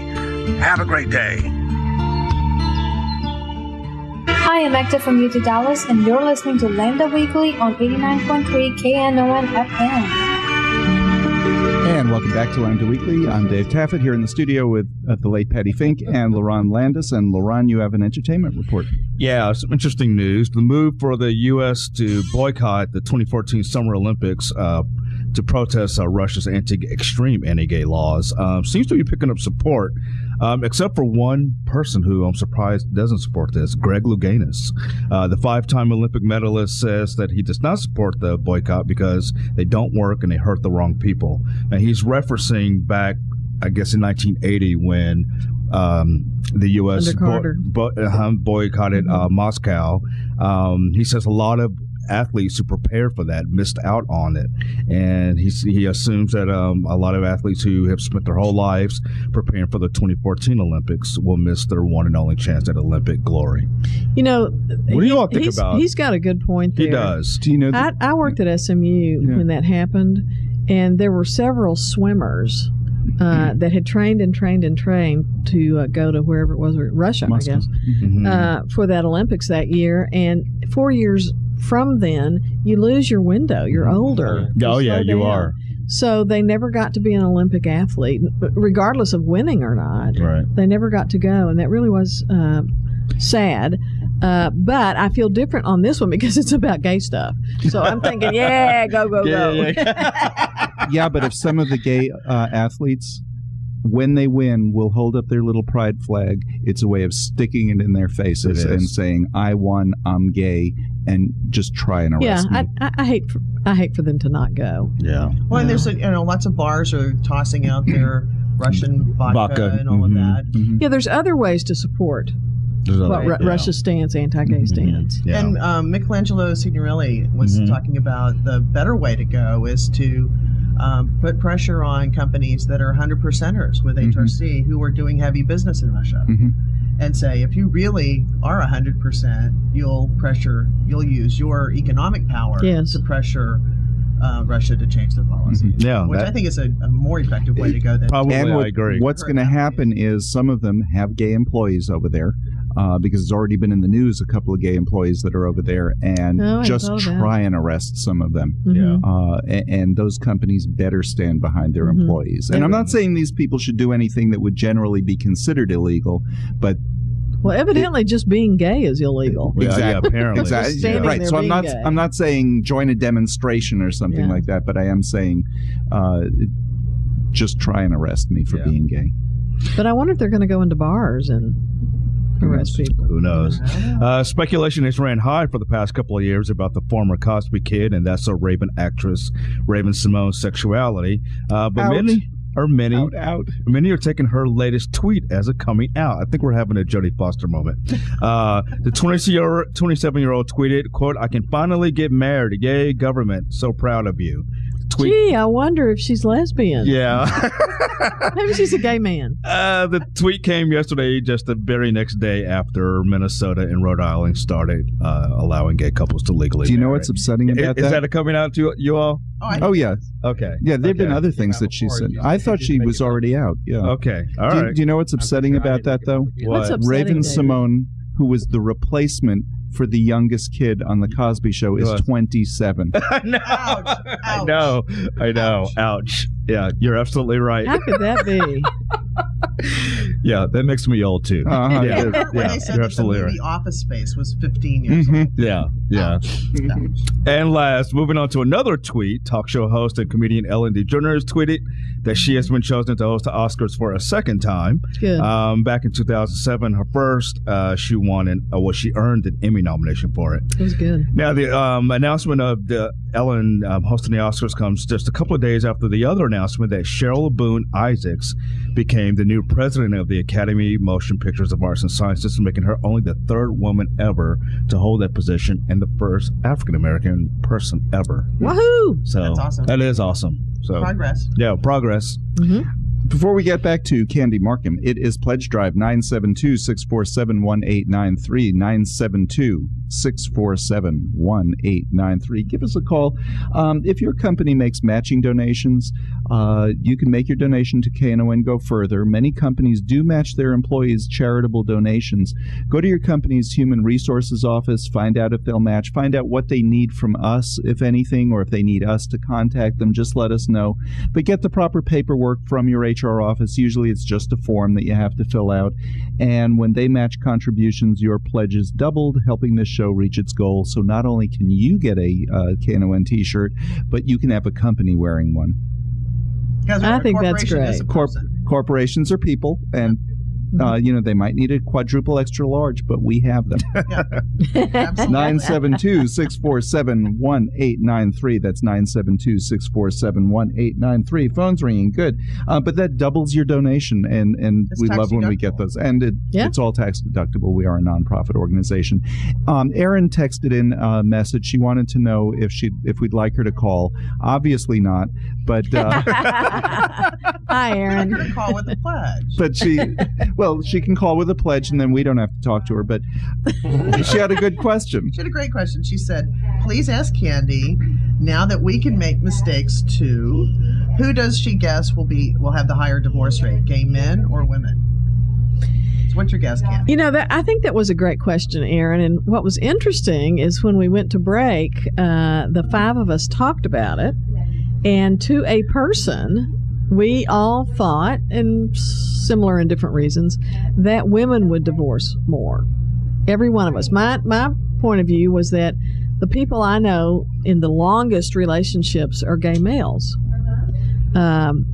Have a great day. Hi, I'm Acta from UT Dallas, and you're listening to Lambda Weekly on 89.3 KNON FM. And welcome back to Lambda Weekly. I'm Dave Taffet here in the studio with the late Patti Fink and Lerone Landis. And Lerone, you have an entertainment report. Yeah, some interesting news. The move for the U.S. to boycott the 2014 Summer Olympics to protest Russia's extreme anti-gay laws seems to be picking up support, except for one person who I'm surprised doesn't support this, Greg Louganis. The five-time Olympic medalist says that he does not support the boycott because they don't work and they hurt the wrong people. And he's referencing back, I guess, in 1980 when the U.S. boycotted Moscow. He says a lot of athletes who prepared for that missed out on it. And he assumes that a lot of athletes who have spent their whole lives preparing for the 2014 Olympics will miss their one and only chance at Olympic glory. You know, what do you all think about? He's got a good point there. He does. Do you know? I worked at SMU when that happened, and there were several swimmers that had trained to go to wherever it was, Russia, I guess, for that Olympics that year. And 4 years from then, you lose your window. You're older. Oh, yeah, you are. So they never got to be an Olympic athlete, regardless of winning or not. Right. They never got to go, and that really was sad. But I feel different on this one because it's about gay stuff. So I'm thinking, go. Yeah, but if some of the gay athletes, when they win, will hold up their little pride flag, it's a way of sticking it in their faces and saying, I won, I'm gay, and just try and arrest me. I hate for them to not go. Yeah. Well, and there's lots of bars are tossing out their Russian vodka and all of that. Yeah, there's other ways to support Russia's stance, anti-gay stance. Yeah. And Michelangelo Signorelli was talking about the better way to go is to put pressure on companies that are 100%ers with HRC who are doing heavy business in Russia. And say, if you really are 100%, you'll use your economic power to pressure Russia to change their policy. Which I think is a more effective way to go than I agree. What's going to happen is some of them have gay employees over there because it's already been in the news, a couple of gay employees that are over there, and just try and arrest some of them. And those companies better stand behind their employees. And I'm not saying these people should do anything that would generally be considered illegal, but evidently, just being gay is illegal. Exactly. Apparently. Exactly. Right. So I'm not saying join a demonstration or something like that, but I am saying just try and arrest me for being gay. But I wonder if they're going to go into bars and arrest people. Who knows? Speculation has ran high for the past couple of years about the former Cosby Kid and That's So Raven actress Raven Simone's sexuality. But many are taking her latest tweet as a coming out. I think we're having a Jodie Foster moment. The 27-year-old tweeted, quote, "I can finally get married. Yay, government. So proud of you." Gee, I wonder if she's lesbian. Yeah. Maybe she's a gay man. The tweet came yesterday, just the very next day after Minnesota and Rhode Island started allowing gay couples to legally Do you know marry. what's upsetting about that? Is that a coming out to you all? Oh, yeah. Okay. Yeah, there have been other things that she said. I thought she was already out. Yeah. Okay. All right. Do you know what's upsetting about that, though? What's upsetting, Raven David? Simone, who was the replacement for the youngest kid on the Cosby Show, is 27. I know. Ouch. Yeah, you're absolutely right. How could that be? Yeah, that makes me old too. When they said you're that absolutely the movie right. Office Space was 15 years old. Yeah. And last, moving on to another tweet, talk show host and comedian Ellen DeGeneres tweeted that she has been chosen to host the Oscars for a second time. Good. Back in 2007, her first, she earned an Emmy nomination for it. It was good. Now, the announcement of the Ellen hosting the Oscars comes just a couple of days after the other announcement that Cheryl Boone Isaacs became the new president of the Academy of Motion Pictures of Arts and Sciences, making her only the third woman ever to hold that position and the first African-American person ever. Woohoo! So That's awesome. That is awesome. So Progress. Yeah, progress. Before we get back to Candy Marcum, it is Pledge Drive 972-647-1893, 972-647-1893. Give us a call. If your company makes matching donations, you can make your donation to KNO and go further. Many companies do match their employees' charitable donations. Go to your company's human resources office, find out if they'll match, find out what they need from us, if anything, or if they need us to contact them, just let us know. But get the proper paperwork from your HR office. Usually it's just a form that you have to fill out. And when they match contributions, your pledge is doubled, helping this show reach its goal. So not only can you get a KNON t-shirt, but you can have a company wearing one. I think that's great. Corporations are people, and They might need a quadruple extra large, but we have them. 972-647-1893. That's 972-647-1893. Phone's ringing. Good. But that doubles your donation, and we love when we get those. And it's all tax deductible. We are a nonprofit organization. Erin texted in a message. She wanted to know if we'd like her to call. Obviously not, but hi, Erin. You can call with a pledge. But she can call with a pledge, and then we don't have to talk to her. But she had a good question. She had a great question. She said, "Please ask Candy, now that we can make mistakes too, who does she guess will have the higher divorce rate, gay men or women?" So what's your guess, Candy? I think that was a great question, Erin. And what was interesting is when we went to break, the five of us talked about it, and to a person, we all thought, and similar in different reasons, that women would divorce more. Every one of us. My point of view was that the people I know in the longest relationships are gay males. And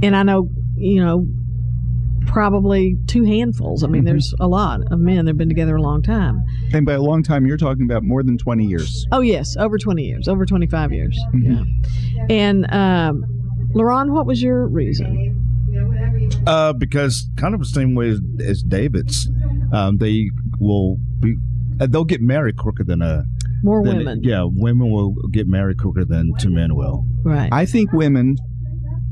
I know, probably two handfuls. I mean, there's a lot of men that have been together a long time. And by a long time, you're talking about more than 20 years. Oh, yes. Over 20 years. Over 25 years. Mm-hmm. Yeah. And, Lerone, what was your reason? Because kind of the same way as David's, they'll get married quicker than women. Yeah, women will get married quicker than two men will. Right. I think women,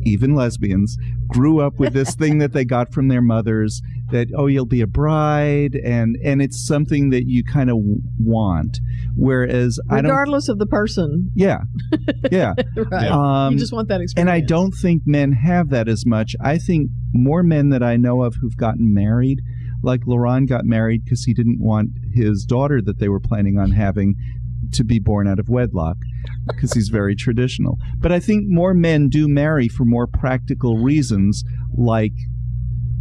even lesbians, grew up with this thing that they got from their mothers that, you'll be a bride, and it's something that you kind of want. Whereas regardless of the person. Yeah. Yeah. Right. You just want that experience. And I don't think men have that as much. I think more men that I know of who've gotten married, like Lerone got married because he didn't want his daughter that they were planning on having to be born out of wedlock, because he's very traditional. But I think more men do marry for more practical reasons, like,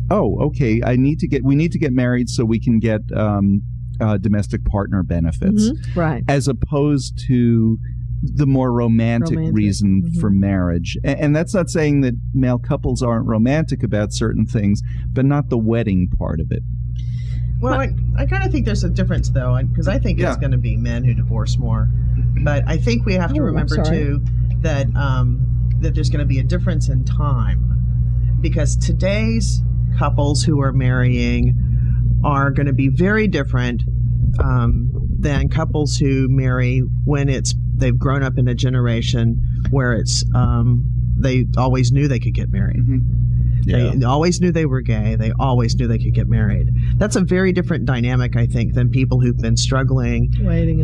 we need to get married so we can get domestic partner benefits, right? As opposed to the more romantic reason for marriage. And that's not saying that male couples aren't romantic about certain things, but not the wedding part of it. Well, I kind of think there's a difference, though, because I think it's going to be men who divorce more. But I think we have to remember, too, that there's going to be a difference in time. Because today's couples who are marrying are going to be very different than couples who marry when they've grown up in a generation where they always knew they could get married. Mm-hmm. Yeah. They always knew they were gay. They always knew they could get married. That's a very different dynamic, I think, than people who've been struggling, waiting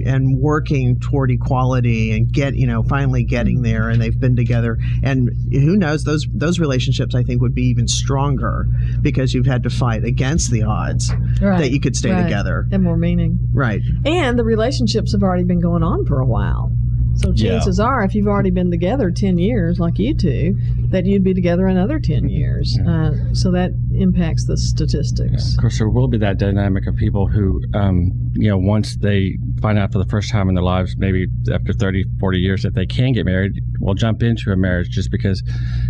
and working toward equality and finally getting there, and they've been together. And who knows, those relationships, I think, would be even stronger because you've had to fight against the odds that you could stay together. And more meaning. Right. And the relationships have already been going on for a while. So chances are, if you've already been together 10 years, like you two, that you'd be together another 10 years. So that impacts the statistics. Yeah. Of course, there will be that dynamic of people who, once they find out for the first time in their lives, maybe after 30, 40 years, that they can get married, will jump into a marriage just because,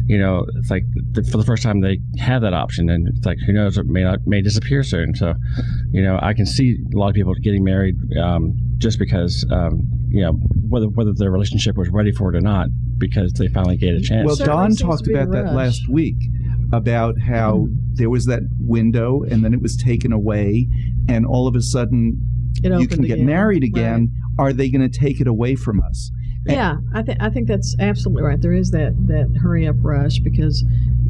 it's like for the first time they have that option. And it's like, who knows, it may disappear soon. So, I can see a lot of people getting married just because, whether their relationship was ready for it or not, because they finally get a chance. Well, Don talked about that last week, about how there was that window and then it was taken away, and all of a sudden you can get married again. Right. Are they going to take it away from us? Yeah, I think that's absolutely right. There is that hurry up rush because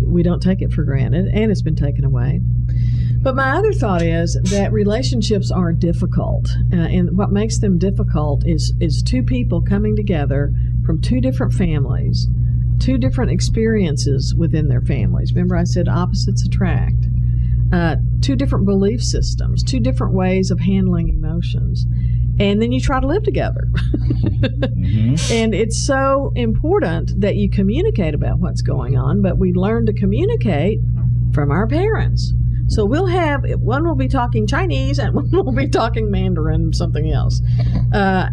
we don't take it for granted, and it's been taken away. But my other thought is that relationships are difficult, and what makes them difficult is two people coming together from two different families, two different experiences within their families. Remember I said opposites attract. Two different belief systems, two different ways of handling emotions. And then you try to live together. And it's so important that you communicate about what's going on, but we learn to communicate from our parents. So we'll have, one will be talking Chinese and one will be talking Mandarin, something else.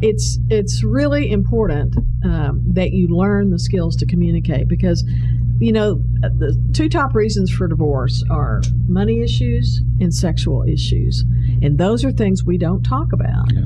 It's really important that you learn the skills to communicate, because the two top reasons for divorce are money issues and sexual issues. And those are things we don't talk about. Yeah.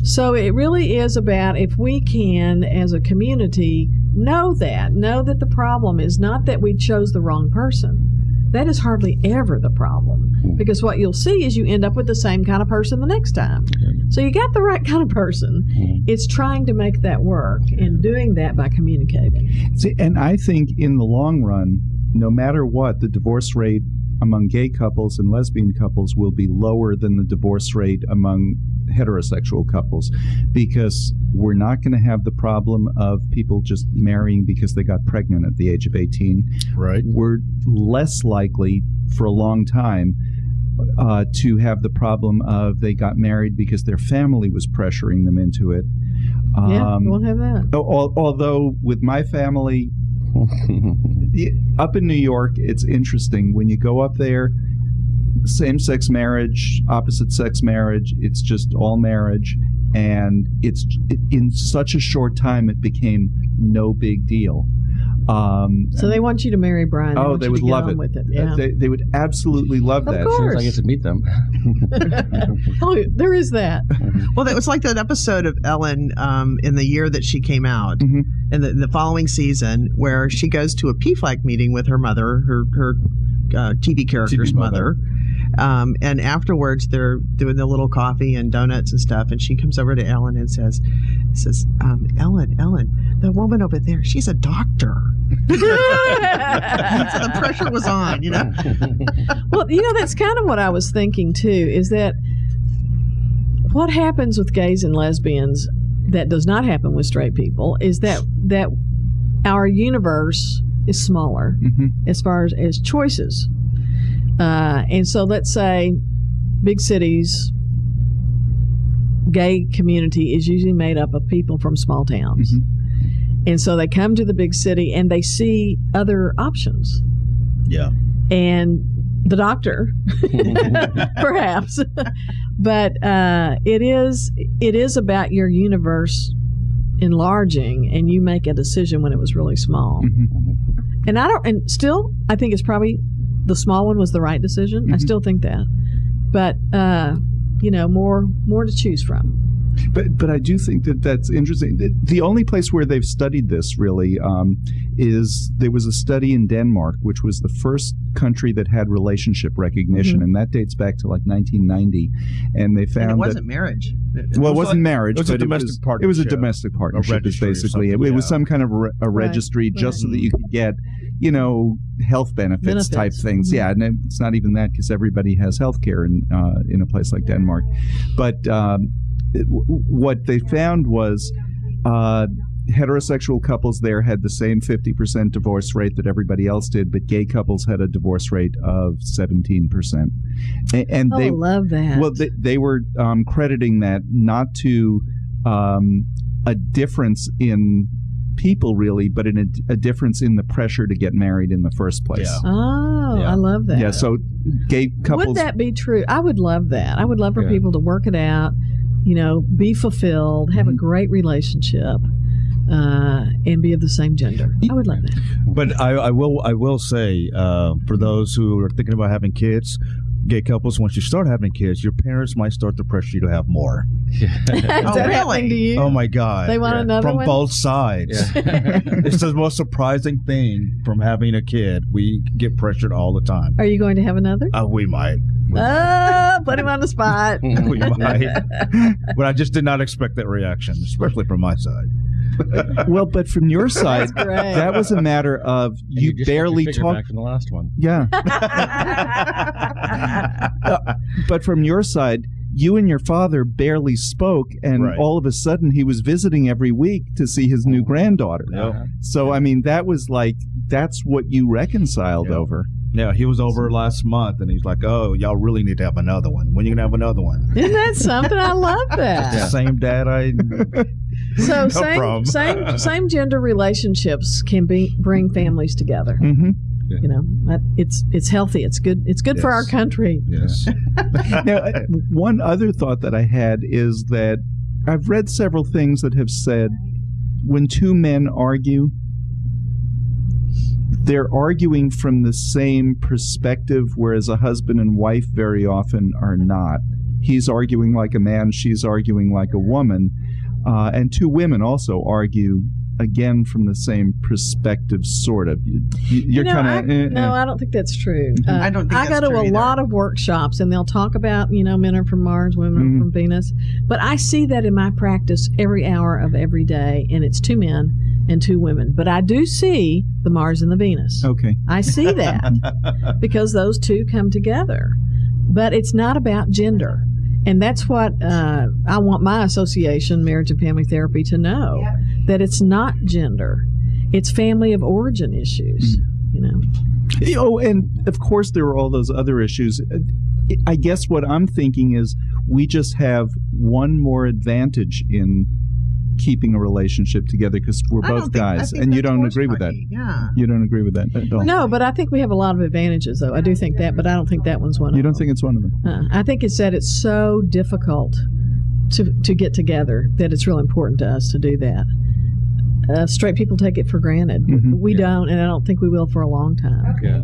So it really is about, if we can, as a community, know that the problem is not that we chose the wrong person. That is hardly ever the problem, because what you'll see is you end up with the same kind of person the next time. So you got the right kind of person. It's trying to make that work and doing that by communicating. See, and I think in the long run, no matter what, the divorce rate among gay couples and lesbian couples will be lower than the divorce rate among heterosexual couples, because we're not going to have the problem of people just marrying because they got pregnant at the age of 18. Right. We're less likely for a long time to have the problem of they got married because their family was pressuring them into it. Yeah, we won't have that. Although with my family up in New York, it's interesting. When you go up there, same-sex marriage, opposite-sex marriage, it's just all marriage. And in such a short time, it became no big deal. So they want you to marry Brian. They would love it. With it. Yeah. They would absolutely love that. Of course. I get to meet them. Oh, there is that. Well, that was like that episode of Ellen in the year that she came out, in the following season, where she goes to a PFLAG meeting with her mother, her TV character's mother. And afterwards, they're doing the little coffee and donuts and stuff. And she comes over to Ellen and says, Ellen, the woman over there, she's a doctor. So the pressure was on, Well, that's kind of what I was thinking, too, is that what happens with gays and lesbians that does not happen with straight people is that our universe is smaller as far as choices. And so let's say big cities, gay community is usually made up of people from small towns. And so they come to the big city and they see other options. Yeah. And the doctor, perhaps. But it is about your universe enlarging, and you make a decision when it was really small. And I think it's probably the small one was the right decision. I still think that. But, more to choose from. But I do think that's interesting. The only place where they've studied this really is there was a study in Denmark, which was the first country that had relationship recognition, and that dates back to like 1990. And they found it wasn't marriage. It wasn't marriage, it was but a domestic partnership. It was a domestic partnership, basically. It was some kind of a registry just so that you could get, health benefits type things. Yeah, and it's not even that, because everybody has health care in a place like Denmark. But what they found was heterosexual couples there had the same 50% divorce rate that everybody else did, but gay couples had a divorce rate of 17%. And I love that. Well, they were crediting that not to a difference in people really, but in a difference in the pressure to get married in the first place. Yeah. Oh, yeah. I love that. Yeah, so gay couples... Would that be true? I would love that. I would love for people to work it out, be fulfilled, have a great relationship, and be of the same gender. I would love that. But I will say, for those who are thinking about having kids, gay couples, once you start having kids, your parents might start to pressure you to have more. Is that happening to you? Oh my God! They want another from one? both sides. Yeah. It's the most surprising thing from having a kid. We get pressured all the time. Are you going to have another? We might. Put him on the spot. We might. But I just did not expect that reaction, especially from my side. Well, but from your side, that was a matter of you barely talked. Back from the last one. Yeah. But from your side, you and your father barely spoke, and all of a sudden he was visiting every week to see his new granddaughter. So, I mean, that's what you reconciled over. Yeah, he was over last month, and he's like, "Oh, y'all really need to have another one. When are you gonna have another one?" Isn't that something? I love that. Yeah. Same dad. So same gender relationships can bring families together. Yeah. It's healthy. It's good. It's good for our country. Yes. Now, one other thought that I had is that I've read several things that have said when two men argue, they're arguing from the same perspective, whereas a husband and wife very often are not. He's arguing like a man, she's arguing like a woman. And two women also argue, again, from the same perspective, sort of. You're kind of... No, I don't think that's true. I don't think I go to a lot of workshops, and they'll talk about, men are from Mars, women are from Venus. But I see that in my practice every hour of every day, and it's two men and two women. But I do see the Mars and the Venus. Okay. I see that because those two come together. But it's not about gender. And that's what I want my association, Marriage and Family Therapy, to know, that it's not gender. It's family of origin issues, And of course there are all those other issues. I guess what I'm thinking is we just have one more advantage in keeping a relationship together because we're both guys, and you don't agree with that. Yeah, you don't agree with that at all. No, but I think we have a lot of advantages, though. I do think that, but I don't think that one's one of them. You don't think it's one of them? I think it's that it's so difficult to get together that it's real important to us to do that. Straight people take it for granted. We don't, and I don't think we will for a long time. Okay.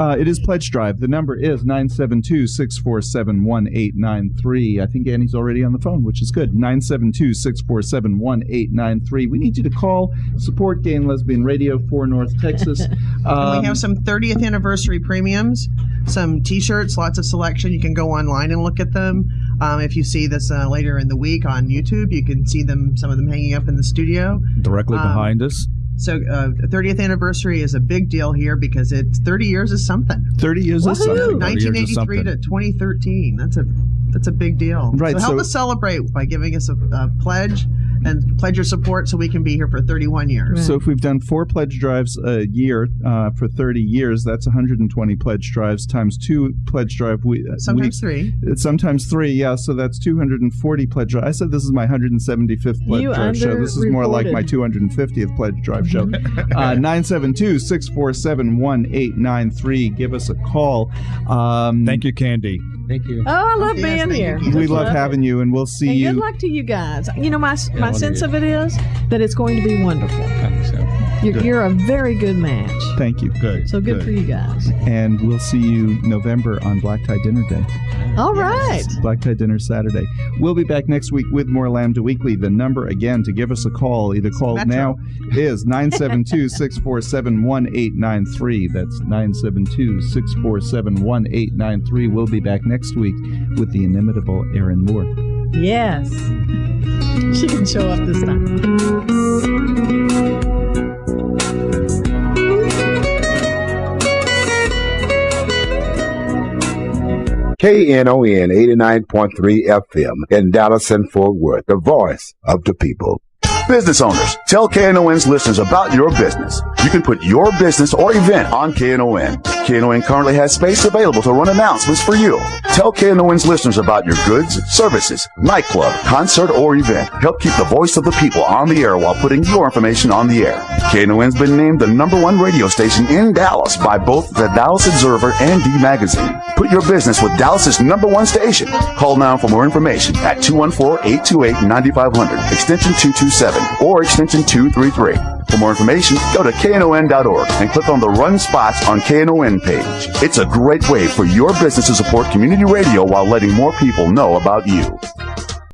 It is Pledge Drive. The number is 972-647-1893. I think Annie's already on the phone, which is good. 972-647-1893. We need you to call, support Gay and Lesbian Radio for North Texas. And we have some 30th anniversary premiums, some T-shirts, lots of selection. You can go online and look at them. If you see this later in the week on YouTube, you can see them. Some of them hanging up in the studio. Directly behind us. So 30th anniversary is a big deal here because it's 30 years is something. 30 years is something. 1983 to 2013. That's a big deal. Right. So help us celebrate by giving us a pledge and pledge your support so we can be here for 31 years. So if we've done 4 pledge drives a year for 30 years, that's 120 pledge drives times 2 pledge drive sometimes 3. Sometimes 3, yeah. So that's 240 pledge drive. I said this is my 175th pledge drive show. This is more like my 250th pledge drive show. 972-647-1893. Give us a call. Thank you, Candy. Thank you. Oh, I love being here. We love having you, and we'll see you. Good luck to you guys. My sense of it is that it's going to be wonderful. I think so. You're a very good match. Thank you. Good. So good for you guys. And we'll see you November on Black Tie Dinner Day. All right. Black Tie Dinner Saturday. We'll be back next week with more Lambda Weekly. The number, again, to give us a call, either call now, is 972-647-1893. That's 972-647-1893. We'll be back next week with the inimitable Erin Moore. Yes. She can show up this time. KNON 89.3 FM in Dallas and Fort Worth, the voice of the people. Business owners, tell KNON's listeners about your business. You can put your business or event on KNON. KNON currently has space available to run announcements for you. Tell KNON's listeners about your goods, services, nightclub, concert, or event. Help keep the voice of the people on the air while putting your information on the air. KNON's been named the #1 radio station in Dallas by both the Dallas Observer and D Magazine. Put your business with Dallas's #1 station. Call now for more information at 214-828-9500, extension 227, or extension 233. For more information, go to KNON.org and click on the Run Spots on KNON page. It's a great way for your business to support community radio while letting more people know about you.